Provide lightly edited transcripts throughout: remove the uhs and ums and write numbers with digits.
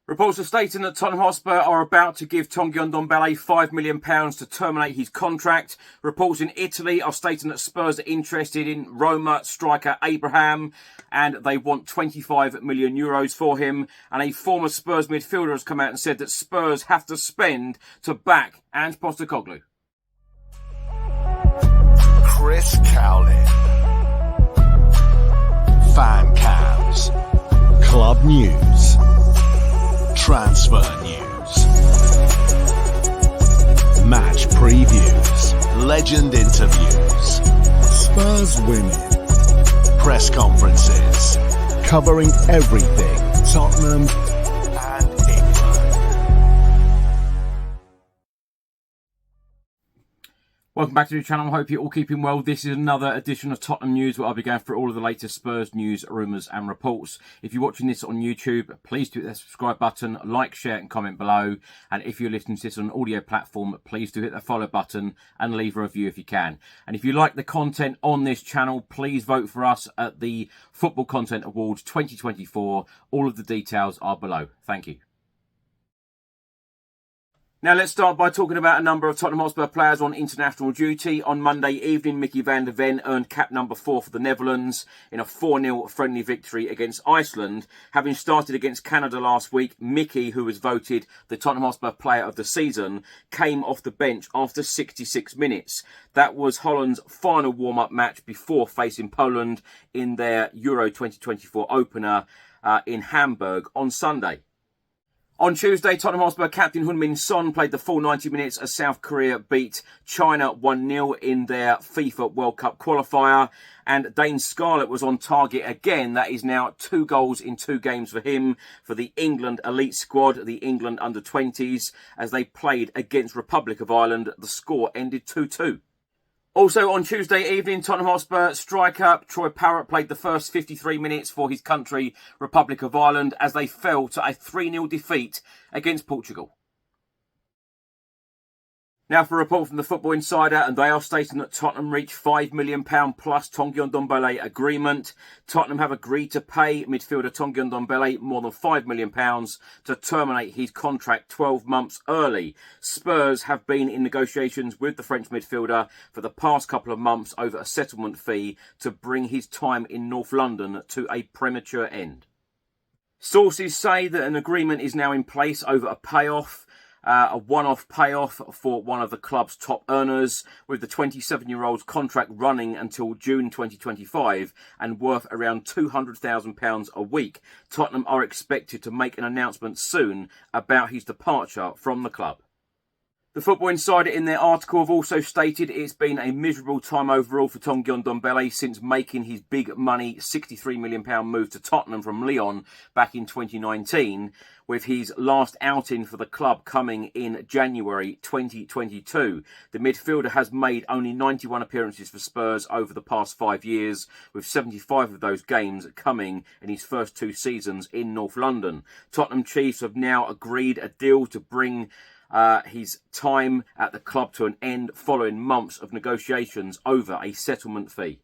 Reports are stating that Tottenham Hotspur are about to give Tanguy Ndombele £5 million to terminate his contract. Reports in Italy are stating that Spurs are interested in Roma striker Abraham and they want €25 million for him. And a former Spurs midfielder has come out and said that Spurs have to spend to back Ange Postecoglou. Chris Cowlin. Fan cams. Club news. Transfer news. Match previews. Legend interviews. Spurs women. Press conferences. Covering everything Tottenham and England. Welcome back to the channel. I hope you're all keeping well. This is another edition of Tottenham News where I'll be going through all of the latest Spurs news, rumours and reports. If you're watching this on YouTube, please do hit the subscribe button, like, share and comment below. And if you're listening to this on an audio platform, please do hit the follow button and leave a review if you can. And if you like the content on this channel, please vote for us at the Football Content Awards 2024. All of the details are below. Thank you. Now let's start by talking about a number of Tottenham Hotspur players on international duty. On Monday evening, Mickey van der Ven earned cap number 4 for the Netherlands in a 4-0 friendly victory against Iceland. Having started against Canada last week, Mickey, who was voted the Tottenham Hotspur player of the season, came off the bench after 66 minutes. That was Holland's final warm-up match before facing Poland in their Euro 2024 opener in Hamburg on Sunday. On Tuesday, Tottenham Hotspur captain Heung-min Son played the full 90 minutes as South Korea beat China 1-0 in their FIFA World Cup qualifier. And Dane Scarlett was on target again. That is now 2 goals in 2 games for him for the England elite squad, the England under-20s, as they played against Republic of Ireland. The score ended 2-2. Also on Tuesday evening, Tottenham Hotspur striker Troy Parrott played the first 53 minutes for his country, Republic of Ireland, as they fell to a 3-0 defeat against Portugal. Now for a report from the Football Insider, and they are stating that Tottenham reached £5 million plus Tanguy Ndombele agreement. Tottenham have agreed to pay midfielder Tanguy Ndombele more than £5 million to terminate his contract 12 months early. Spurs have been in negotiations with the French midfielder for the past couple of months over a settlement fee to bring his time in North London to a premature end. Sources say that an agreement is now in place over a payoff. A one-off payoff for one of the club's top earners, with the 27-year-old's contract running until June 2025 and worth around £200,000 a week. Tottenham are expected to make an announcement soon about his departure from the club. The Football Insider in their article have also stated it's been a miserable time overall for Tanguy Ndombele since making his big money £63 million move to Tottenham from Lyon back in 2019, with his last outing for the club coming in January 2022. The midfielder has made only 91 appearances for Spurs over the past 5 years, with 75 of those games coming in his first 2 seasons in North London. Tottenham Chiefs have now agreed a deal to bring his time at the club to an end following months of negotiations over a settlement fee.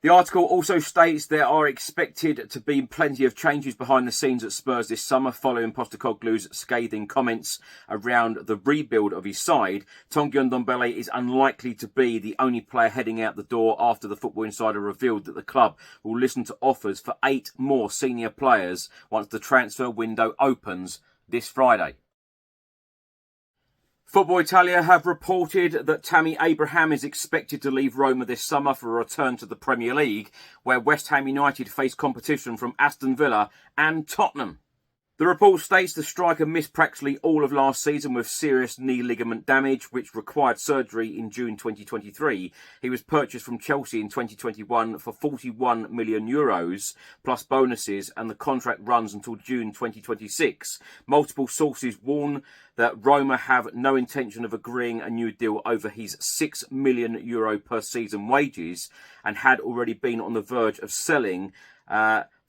The article also states there are expected to be plenty of changes behind the scenes at Spurs this summer following Postecoglou's scathing comments around the rebuild of his side. Tanguy Ndombele is unlikely to be the only player heading out the door after the Football Insider revealed that the club will listen to offers for 8 more senior players once the transfer window opens this Friday. Football Italia have reported that Tammy Abraham is expected to leave Roma this summer for a return to the Premier League, where West Ham United face competition from Aston Villa and Tottenham. The report states the striker missed practically all of last season with serious knee ligament damage, which required surgery in June 2023. He was purchased from Chelsea in 2021 for €41 million, plus bonuses, and the contract runs until June 2026. Multiple sources warn that Roma have no intention of agreeing a new deal over his €6 million per season wages, and had already been on the verge of selling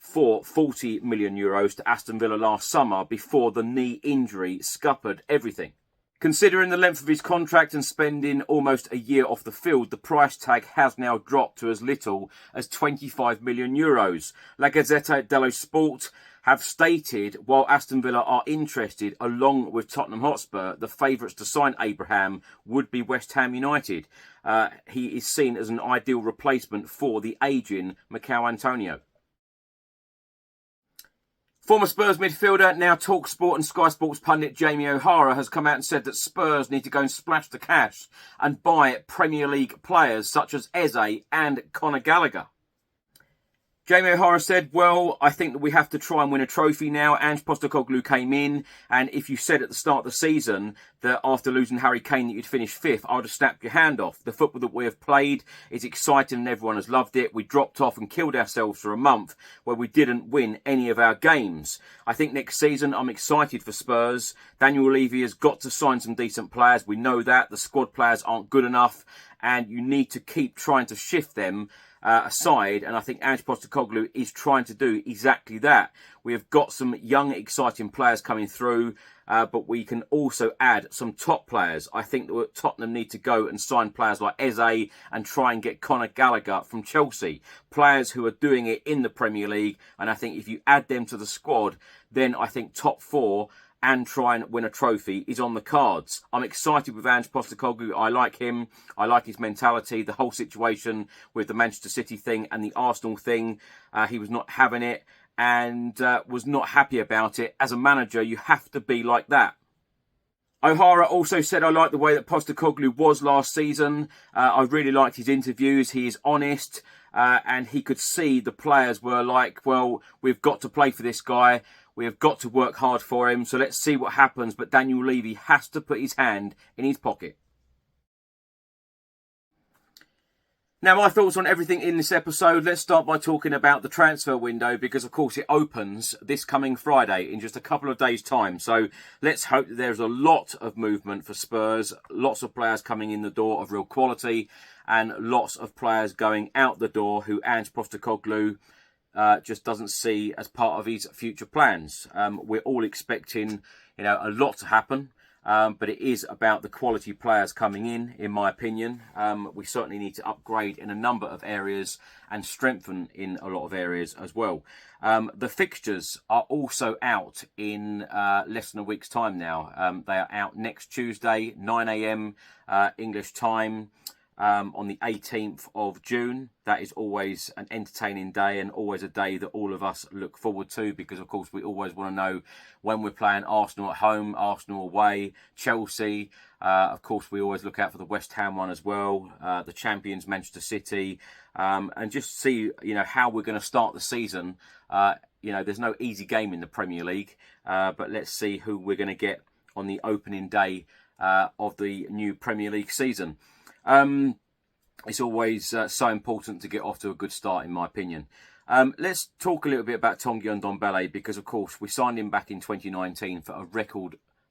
for €40 million to Aston Villa last summer before the knee injury scuppered everything. Considering the length of his contract and spending almost a year off the field, the price tag has now dropped to as little as €25 million. La Gazzetta dello Sport have stated, while Aston Villa are interested, along with Tottenham Hotspur, the favourites to sign Abraham would be West Ham United. He is seen as an ideal replacement for the ageing Mikel Antonio. Former Spurs midfielder, now TalkSport and Sky Sports pundit Jamie O'Hara has come out and said that Spurs need to go and splash the cash and buy Premier League players such as Eze and Conor Gallagher. Jamie O'Hara said, well, I think that we have to try and win a trophy now. Ange Postecoglou came in, and if you said at the start of the season that after losing Harry Kane that you'd finish fifth, I would have snapped your hand off. The football that we have played is exciting and everyone has loved it. We dropped off and killed ourselves for a month where we didn't win any of our games. I think next season I'm excited for Spurs. Daniel Levy has got to sign some decent players. We know that. The squad players aren't good enough, and you need to keep trying to shift them aside, and I think Ange Postecoglou is trying to do exactly that. We have got some young, exciting players coming through, but we can also add some top players. I think that Tottenham need to go and sign players like Eze and try and get Conor Gallagher from Chelsea. Players who are doing it in the Premier League, and I think if you add them to the squad, then I think top four and try and win a trophy is on the cards. I'm excited with Ange Postecoglou. I like him. I like his mentality. The whole situation with the Manchester City thing and the Arsenal thing, he was not having it and was not happy about it. As a manager, you have to be like that. O'Hara also said, I like the way that Postecoglou was last season. I really liked his interviews. He is honest. And he could see the players were like, well, we've got to play for this guy. We have got to work hard for him, so let's see what happens. But Daniel Levy has to put his hand in his pocket. Now, my thoughts on everything in this episode. Let's start by talking about the transfer window, because, of course, it opens this coming Friday in just a couple of days' time. So let's hope that there's a lot of movement for Spurs, lots of players coming in the door of real quality, and lots of players going out the door who Ange Postecoglou just doesn't see as part of his future plans. We're all expecting, a lot to happen, but it is about the quality players coming in my opinion. We certainly need to upgrade in a number of areas and strengthen in a lot of areas as well. The fixtures are also out in less than a week's time now. They are out next Tuesday, 9 a.m. English time. On the 18th of June. That is always an entertaining day and always a day that all of us look forward to, because of course we always want to know when we're playing Arsenal at home, Arsenal away, Chelsea. Of course we always look out for the West Ham one as well, the champions Manchester City, and just see how we're going to start the season. There's no easy game in the Premier League, but let's see who we're going to get on the opening day of the new Premier League season. It's always so important to get off to a good start, in my opinion. Let's talk a little bit about Tanguy Ndombele, because, of course, we signed him back in 2019 for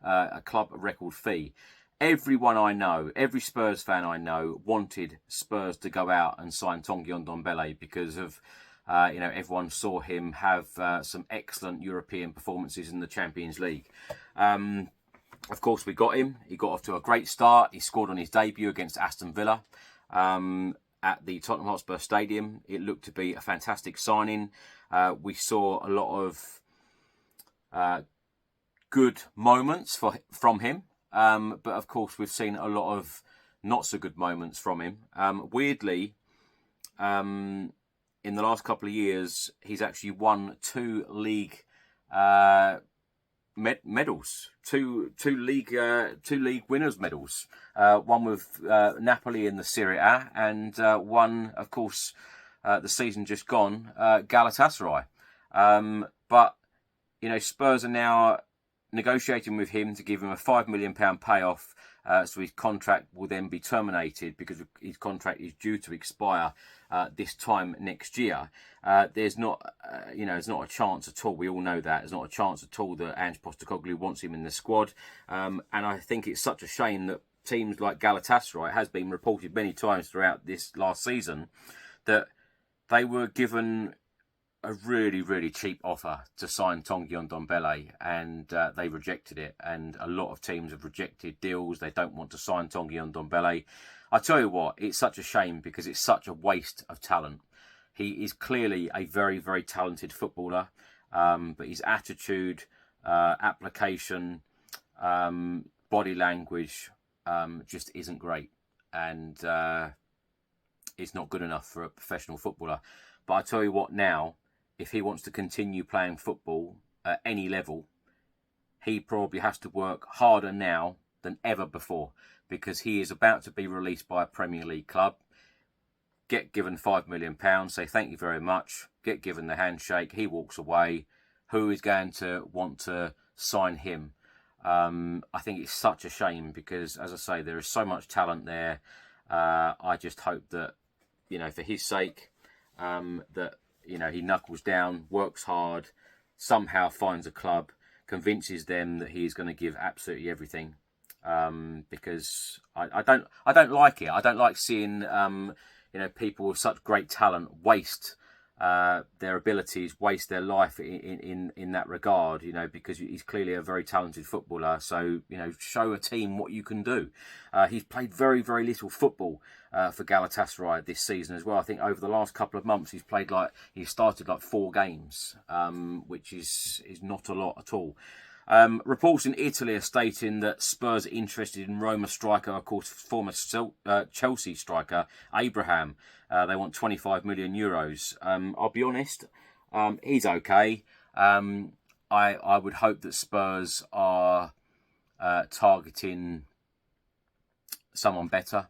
a club record fee. Everyone I know, every Spurs fan I know, wanted Spurs to go out and sign Tanguy Ndombele because of, everyone saw him have some excellent European performances in the Champions League. Of course, we got him. He got off to a great start. He scored on his debut against Aston Villa at the Tottenham Hotspur Stadium. It looked to be a fantastic signing. We saw a lot of good moments from him. But, of course, we've seen a lot of not so good moments from him. Weirdly, in the last couple of years, he's actually won two league medals, two league winners medals. One with Napoli in the Serie A, and one, of course, the season just gone, Galatasaray. But Spurs are now negotiating with him to give him a £5 million payoff, so his contract will then be terminated, because his contract is due to expire this time next year. There's not a chance at all. We all know that there's not a chance at all that Ange Postecoglou wants him in the squad. And I think it's such a shame that teams like Galatasaray, it has been reported many times throughout this last season, that they were given a really, really cheap offer to sign Tanguy Ndombele, and they rejected it. And a lot of teams have rejected deals. They don't want to sign Tanguy Ndombele. I tell you what, it's such a shame, because it's such a waste of talent. He is clearly a very, very talented footballer. but his attitude, application, body language just isn't great, and it's not good enough for a professional footballer. But I tell you what, now, if he wants to continue playing football at any level, he probably has to work harder now than ever before, because he is about to be released by a Premier League club, get given £5 million, say thank you very much, get given the handshake, he walks away. Who is going to want to sign him? I think it's such a shame, because, as I say, there is so much talent there. I just hope that, for his sake, that, he knuckles down, works hard, somehow finds a club, convinces them that he is going to give absolutely everything. Because I don't like it. I don't like seeing people with such great talent waste their abilities, waste their life in that regard, because he's clearly a very talented footballer. So, show a team what you can do. He's played very, very little football for Galatasaray this season as well. I think over the last couple of months he's started 4 games, which is not a lot at all. Reports in Italy are stating that Spurs are interested in Roma striker, of course, former Chelsea striker, Abraham. They want 25 million euros. I'll be honest, he's okay. I would hope that Spurs are targeting someone better.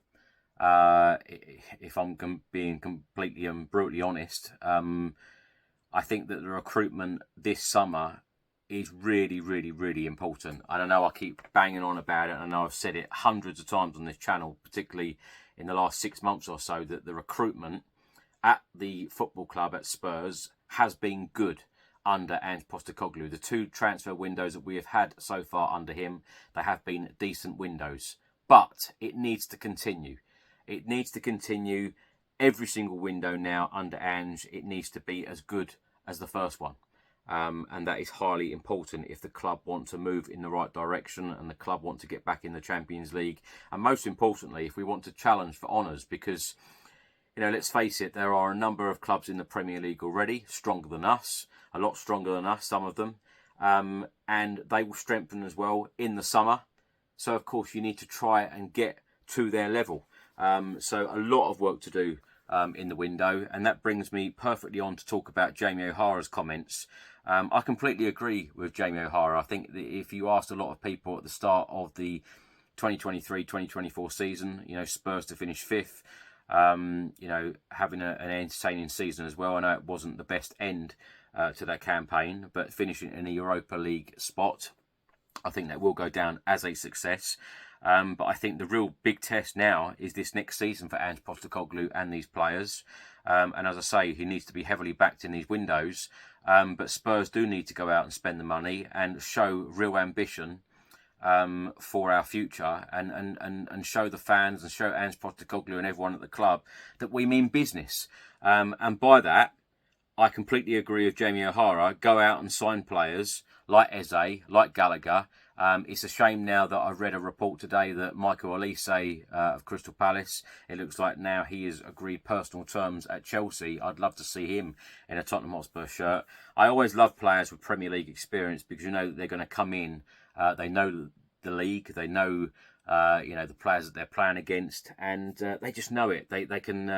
If I'm being completely and brutally honest, I think that the recruitment this summer is really, really, really important. I don't know, I keep banging on about it. I know I've said it hundreds of times on this channel, particularly in the last 6 months or so, that the recruitment at the football club at Spurs has been good under Ange Postecoglou. The 2 transfer windows that we have had so far under him, they have been decent windows. But it needs to continue. It needs to continue every single window now under Ange. It needs to be as good as the first one. And that is highly important if the club want to move in the right direction and the club want to get back in the Champions League. And most importantly, if we want to challenge for honours, because, let's face it, there are a number of clubs in the Premier League already, stronger than us, a lot stronger than us, some of them. And they will strengthen as well in the summer. So, of course, you need to try and get to their level. So a lot of work to do in the window. And that brings me perfectly on to talk about Jamie O'Hara's comments. I completely agree with Jamie O'Hara. I think that if you asked a lot of people at the start of the 2023-2024 season, Spurs to finish 5th, having an entertaining season as well. I know it wasn't the best end to that campaign, but finishing in a Europa League spot, I think that will go down as a success. But I think the real big test now is this next season for Ange Postecoglou and these players. And as I say, he needs to be heavily backed in these windows. But Spurs do need to go out and spend the money and show real ambition for our future, and show the fans and show Ange Postecoglou and everyone at the club that we mean business. And by that, I completely agree with Jamie O'Hara. Go out and sign players like Eze, like Gallagher. It's a shame now that I read a report today that Michael Olise of Crystal Palace, it looks like now he has agreed personal terms at Chelsea. I'd love to see him in a Tottenham Hotspur shirt. I always love players with Premier League experience, because that they're going to come in. They know the league. They know the players that they're playing against, and they just know it. They can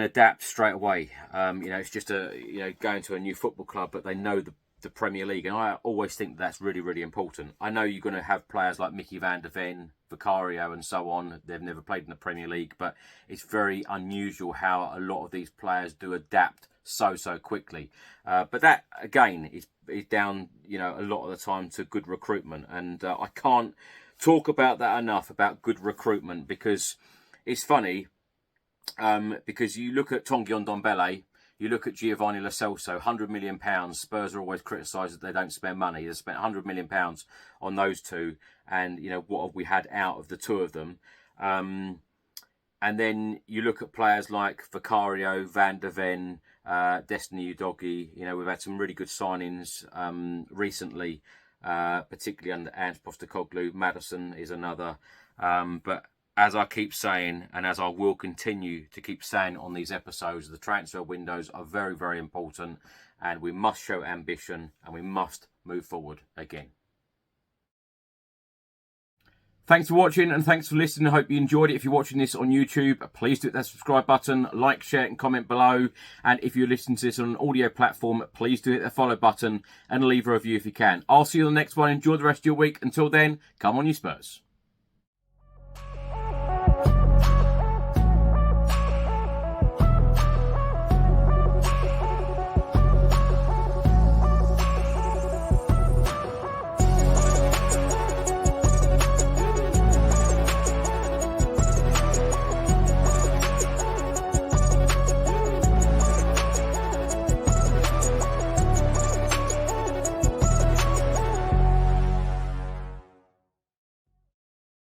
adapt straight away. It's just going to a new football club, but they know the Premier League, and I always think that's really, really important. I know you're going to have players like Mickey van der Ven, Vicario and so on. They've never played in the Premier League, but it's very unusual how a lot of these players do adapt so quickly. But that, again, is down, a lot of the time to good recruitment. And I can't talk about that enough, about good recruitment, because it's funny, because you look at Tanguy Ndombele, you look at Giovanni Lo Celso, £100 million. Spurs are always criticised that they don't spend money. They've spent £100 million on those two. And, what have we had out of the two of them? And then you look at players like Vicario, Van der Ven, Destiny Udogie. We've had some really good signings recently, particularly under Ange Postecoglou. Maddison is another. But as I keep saying, and as I will continue to keep saying on these episodes, the transfer windows are very, very important. and we must show ambition and we must move forward again. Thanks for watching and thanks for listening. I hope you enjoyed it. If you're watching this on YouTube, please do hit that subscribe button, like, share and comment below. And if you're listening to this on an audio platform, please do hit the follow button and leave a review if you can. I'll see you on the next one. Enjoy the rest of your week. Until then, come on you Spurs.